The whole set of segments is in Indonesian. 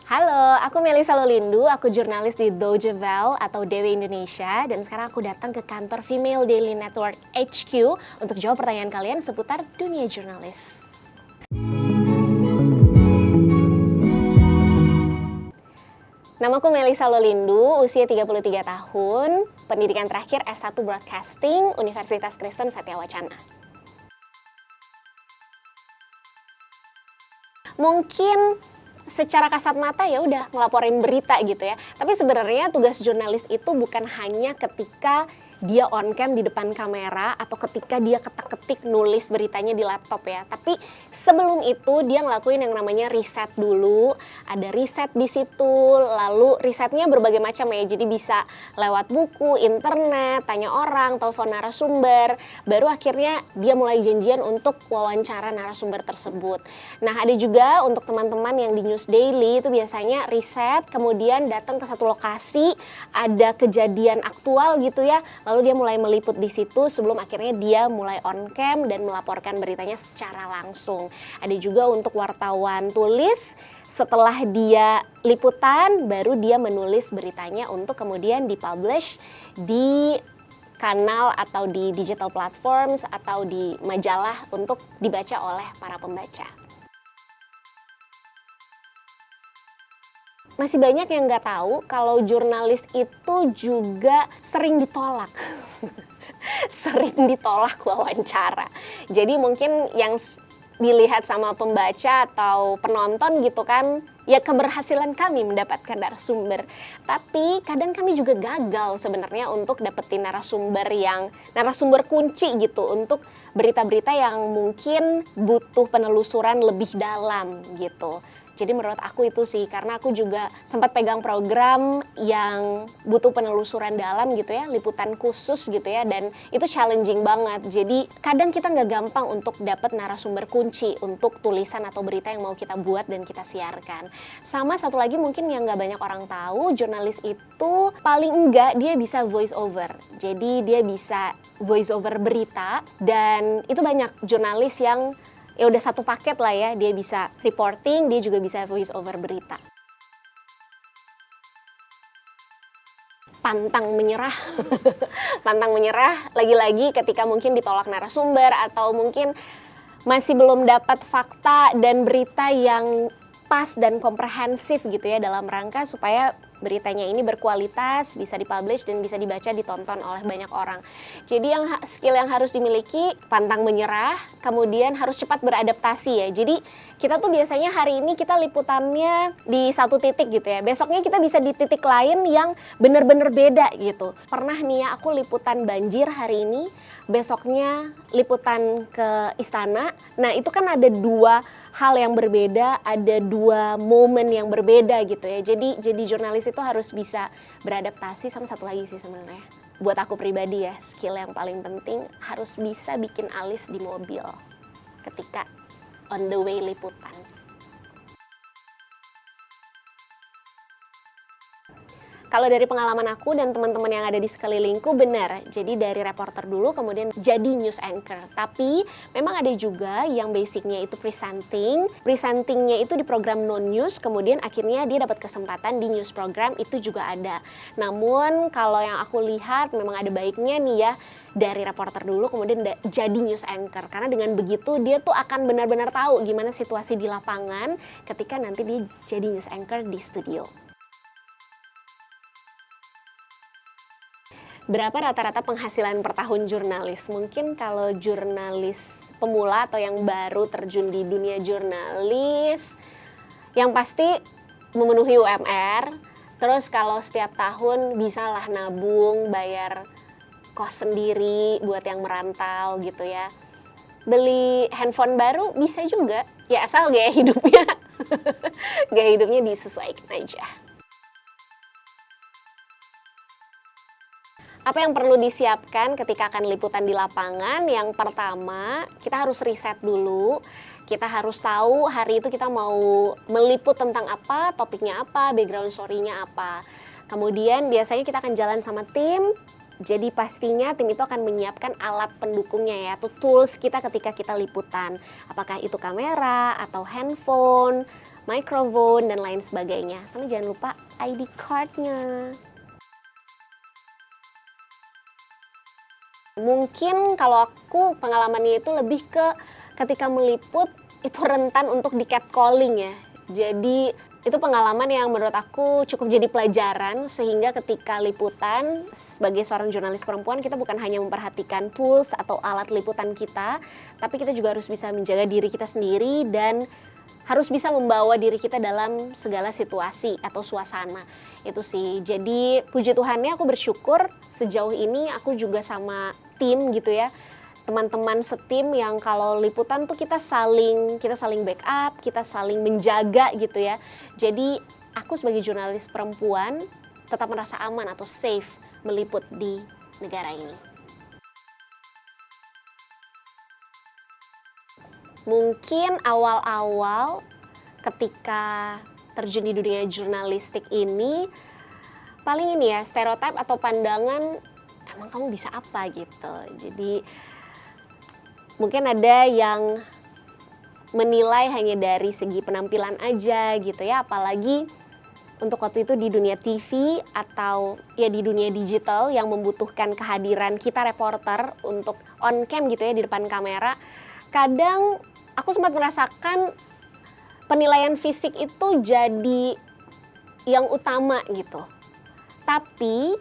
Halo, aku Melisa Lolindu, aku jurnalis di Deutsche Welle atau DW Indonesia, dan sekarang aku datang ke kantor Female Daily Network HQ untuk jawab pertanyaan kalian seputar dunia jurnalis. Namaku Melisa Lolindu, usia 33 tahun, pendidikan terakhir S1 Broadcasting, Universitas Kristen Satya Wacana. Mungkin secara kasat mata ya udah ngelaporin berita gitu ya. Tapi sebenarnya tugas jurnalis itu bukan hanya ketika dia on cam di depan kamera atau ketika dia ketik-ketik nulis beritanya di laptop ya. Tapi sebelum itu dia ngelakuin yang namanya riset dulu. Ada riset di situ, lalu risetnya berbagai macam ya. Jadi bisa lewat buku, internet, tanya orang, telepon narasumber. Baru akhirnya dia mulai janjian untuk wawancara narasumber tersebut. Nah, ada juga untuk teman-teman yang di News Daily itu biasanya riset, kemudian datang ke satu lokasi, ada kejadian aktual gitu ya, lalu dia mulai meliput di situ sebelum akhirnya dia mulai on cam dan melaporkan beritanya secara langsung. Ada juga untuk wartawan tulis, setelah dia liputan baru dia menulis beritanya untuk kemudian dipublish di kanal atau di digital platforms atau di majalah untuk dibaca oleh para pembaca. Masih banyak yang nggak tahu kalau jurnalis itu juga sering ditolak. Sering ditolak wawancara. Jadi mungkin yang dilihat sama pembaca atau penonton gitu kan, ya keberhasilan kami mendapatkan narasumber. Tapi kadang kami juga gagal sebenarnya untuk dapetin narasumber kunci gitu untuk berita-berita yang mungkin butuh penelusuran lebih dalam gitu. Jadi menurut aku itu sih, karena aku juga sempat pegang program yang butuh penelusuran dalam gitu ya, liputan khusus gitu ya, dan itu challenging banget. Jadi kadang kita nggak gampang untuk dapat narasumber kunci untuk tulisan atau berita yang mau kita buat dan kita siarkan. Sama satu lagi mungkin yang nggak banyak orang tahu, jurnalis itu paling enggak dia bisa voice over. Jadi dia bisa voice over berita, dan itu banyak jurnalis yang ya udah satu paket lah ya, dia bisa reporting, dia juga bisa voice over berita. Pantang menyerah, pantang menyerah lagi-lagi ketika mungkin ditolak narasumber atau mungkin masih belum dapat fakta dan berita yang pas dan komprehensif gitu ya dalam rangka supaya beritanya ini berkualitas, bisa dipublish dan bisa dibaca, ditonton oleh banyak orang. Jadi skill yang harus dimiliki, pantang menyerah, kemudian harus cepat beradaptasi ya. Jadi kita tuh biasanya hari ini kita liputannya di satu titik gitu ya, besoknya kita bisa di titik lain yang bener-bener beda gitu. Pernah nih ya aku liputan banjir hari ini, besoknya liputan ke istana. Nah itu kan ada dua hal yang berbeda, ada dua momen yang berbeda gitu ya. Jadi jurnalis itu harus bisa beradaptasi. Sama satu lagi sih sebenarnya, buat aku pribadi ya, skill yang paling penting harus bisa bikin alis di mobil ketika on the way liputan. Kalau dari pengalaman aku dan teman-teman yang ada di sekelilingku benar, jadi dari reporter dulu kemudian jadi news anchor. Tapi memang ada juga yang basicnya itu presentingnya itu di program non-news, kemudian akhirnya dia dapat kesempatan di news program, itu juga ada. Namun kalau yang aku lihat memang ada baiknya nih ya, dari reporter dulu kemudian jadi news anchor. Karena dengan begitu dia tuh akan benar-benar tahu gimana situasi di lapangan ketika nanti dia jadi news anchor di studio. Berapa rata-rata penghasilan per tahun jurnalis? Mungkin kalau jurnalis pemula atau yang baru terjun di dunia jurnalis, yang pasti memenuhi UMR. Terus kalau setiap tahun bisalah nabung, bayar kos sendiri buat yang merantau gitu ya. Beli handphone baru bisa juga, ya asal gaya hidupnya gaya hidupnya disesuaikan aja. Apa yang perlu disiapkan ketika akan liputan di lapangan? Yang pertama, kita harus riset dulu. Kita harus tahu hari itu kita mau meliput tentang apa, topiknya apa, background story-nya apa. Kemudian biasanya kita akan jalan sama tim. Jadi pastinya tim itu akan menyiapkan alat pendukungnya ya, atau tools kita ketika kita liputan. Apakah itu kamera atau handphone, microphone, dan lain sebagainya. Sama jangan lupa ID card-nya. Mungkin kalau aku pengalamannya itu lebih ke ketika meliput itu rentan untuk di catcalling ya. Jadi itu pengalaman yang menurut aku cukup jadi pelajaran, sehingga ketika liputan sebagai seorang jurnalis perempuan kita bukan hanya memperhatikan tools atau alat liputan kita, tapi kita juga harus bisa menjaga diri kita sendiri dan harus bisa membawa diri kita dalam segala situasi atau suasana. Itu sih. Jadi puji Tuhannya aku bersyukur sejauh ini aku juga sama tim gitu ya. Teman-teman setim yang kalau liputan tuh kita saling backup, kita saling menjaga gitu ya. Jadi aku sebagai jurnalis perempuan tetap merasa aman atau safe meliput di negara ini. Mungkin awal-awal ketika terjun di dunia jurnalistik ini paling ini ya, stereotip atau pandangan emang kamu bisa apa gitu. Jadi mungkin ada yang menilai hanya dari segi penampilan aja gitu ya, apalagi untuk waktu itu di dunia TV atau ya di dunia digital yang membutuhkan kehadiran kita reporter untuk on cam gitu ya di depan kamera. Kadang aku sempat merasakan penilaian fisik itu jadi yang utama gitu. Tapi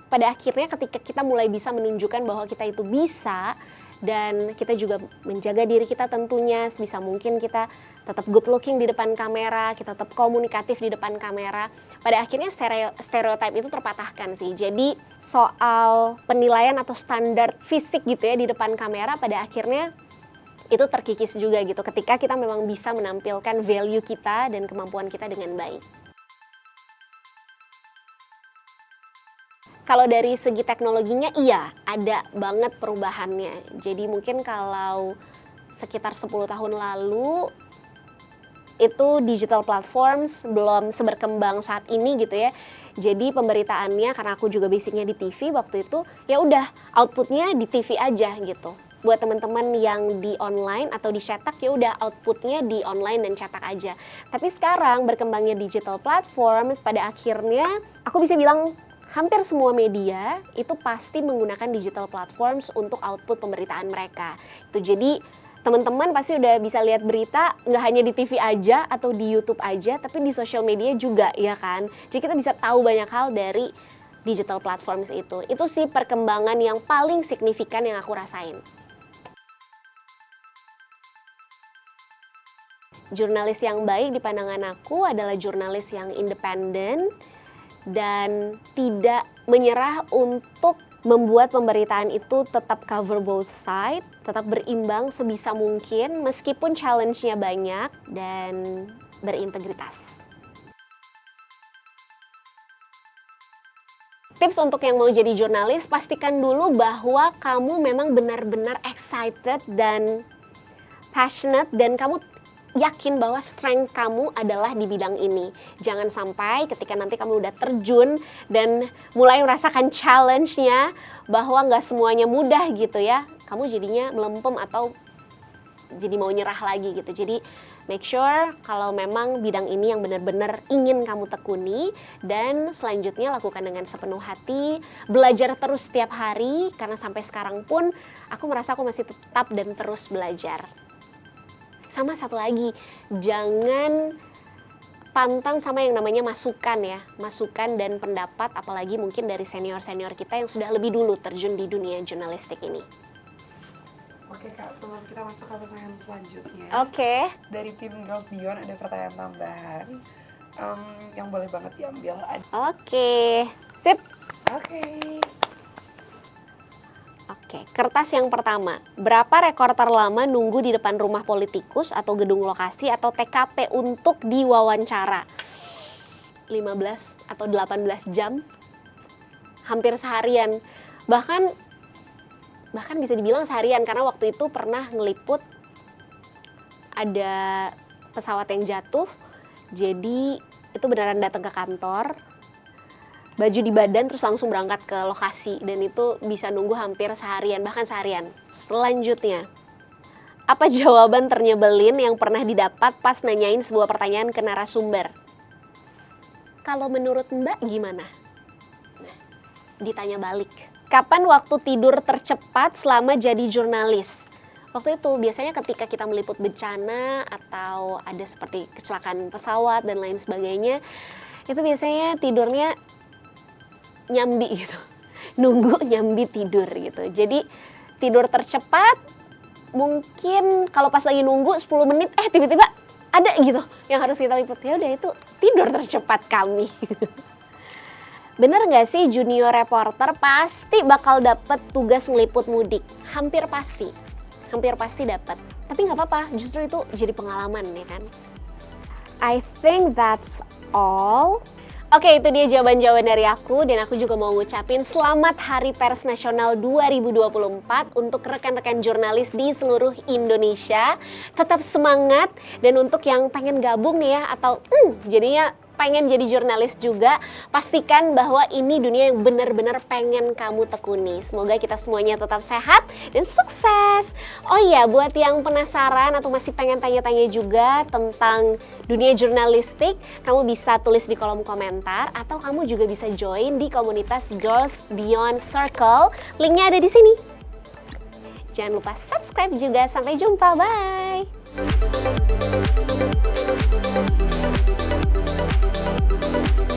pada akhirnya ketika kita mulai bisa menunjukkan bahwa kita itu bisa, dan kita juga menjaga diri kita tentunya sebisa mungkin kita tetap good looking di depan kamera, kita tetap komunikatif di depan kamera. Pada akhirnya stereotip itu terpatahkan sih. Jadi soal penilaian atau standar fisik gitu ya di depan kamera pada akhirnya itu terkikis juga gitu ketika kita memang bisa menampilkan value kita dan kemampuan kita dengan baik. Kalau dari segi teknologinya iya, ada banget perubahannya. Jadi mungkin kalau sekitar 10 tahun lalu itu digital platforms belum seberkembang saat ini gitu ya. Jadi pemberitaannya karena aku juga basicnya di TV waktu itu, ya udah outputnya di TV aja gitu. Buat teman-teman yang di online atau di cetak ya udah outputnya di online dan cetak aja. Tapi sekarang berkembangnya digital platforms pada akhirnya aku bisa bilang hampir semua media itu pasti menggunakan digital platforms untuk output pemberitaan mereka. Itu jadi teman-teman pasti udah bisa lihat berita nggak hanya di TV aja atau di YouTube aja, tapi di social media juga ya kan. Jadi kita bisa tahu banyak hal dari digital platforms itu. Itu sih perkembangan yang paling signifikan yang aku rasain. Jurnalis yang baik di pandangan aku adalah jurnalis yang independen dan tidak menyerah untuk membuat pemberitaan itu tetap cover both side, tetap berimbang sebisa mungkin meskipun challenge-nya banyak dan berintegritas. Tips untuk yang mau jadi jurnalis, pastikan dulu bahwa kamu memang benar-benar excited dan passionate dan kamu yakin bahwa strength kamu adalah di bidang ini. Jangan sampai ketika nanti kamu udah terjun dan mulai merasakan challenge-nya bahwa nggak semuanya mudah gitu ya, kamu jadinya melempem atau jadi mau nyerah lagi gitu. Jadi make sure kalau memang bidang ini yang benar-benar ingin kamu tekuni, dan selanjutnya lakukan dengan sepenuh hati, belajar terus setiap hari karena sampai sekarang pun aku merasa aku masih tetap dan terus belajar. Sama satu lagi, jangan pantang sama yang namanya masukan ya, masukan dan pendapat apalagi mungkin dari senior-senior kita yang sudah lebih dulu terjun di dunia jurnalistik ini. Oke Kak, sebelum kita masuk ke pertanyaan selanjutnya. Oke. Dari tim Girls Beyond ada pertanyaan tambahan yang boleh banget diambil. Oke, sip. Oke. Oke, kertas yang pertama. Berapa rekor terlama nunggu di depan rumah politikus atau gedung lokasi atau TKP untuk diwawancara? 15 atau 18 jam? Hampir seharian. Bahkan bisa dibilang seharian karena waktu itu pernah ngeliput ada pesawat yang jatuh. Jadi itu beneran datang ke kantor, baju di badan terus langsung berangkat ke lokasi, dan itu bisa nunggu hampir seharian, bahkan seharian. Selanjutnya, Apa jawaban ternyebelin yang pernah didapat pas nanyain sebuah pertanyaan ke narasumber? Kalau menurut Mbak gimana? Nah, ditanya balik. Kapan waktu tidur tercepat selama jadi jurnalis? Waktu itu biasanya ketika kita meliput bencana atau ada seperti kecelakaan pesawat dan lain sebagainya, itu biasanya tidurnya nyambi gitu. Nunggu nyambi tidur gitu. Jadi tidur tercepat mungkin kalau pas lagi nunggu 10 menit tiba-tiba ada gitu yang harus kita liput. Ya udah, itu tidur tercepat kami. Bener nggak sih junior reporter pasti bakal dapet tugas ngeliput mudik? Hampir pasti dapat. Tapi nggak apa-apa, justru itu jadi pengalaman ya kan. I think that's all. Oke, itu dia jawaban-jawaban dari aku, dan aku juga mau ngucapin selamat Hari Pers Nasional 2024 untuk rekan-rekan jurnalis di seluruh Indonesia. Tetap semangat, dan untuk yang pengen gabung nih ya, atau jadinya pengen jadi jurnalis juga, pastikan bahwa ini dunia yang benar-benar pengen kamu tekuni. Semoga kita semuanya tetap sehat dan sukses. Oh iya, buat yang penasaran atau masih pengen tanya-tanya juga tentang dunia jurnalistik, kamu bisa tulis di kolom komentar, atau kamu juga bisa join di komunitas Girls Beyond Circle. Linknya ada di sini. Jangan lupa subscribe juga. Sampai jumpa, bye!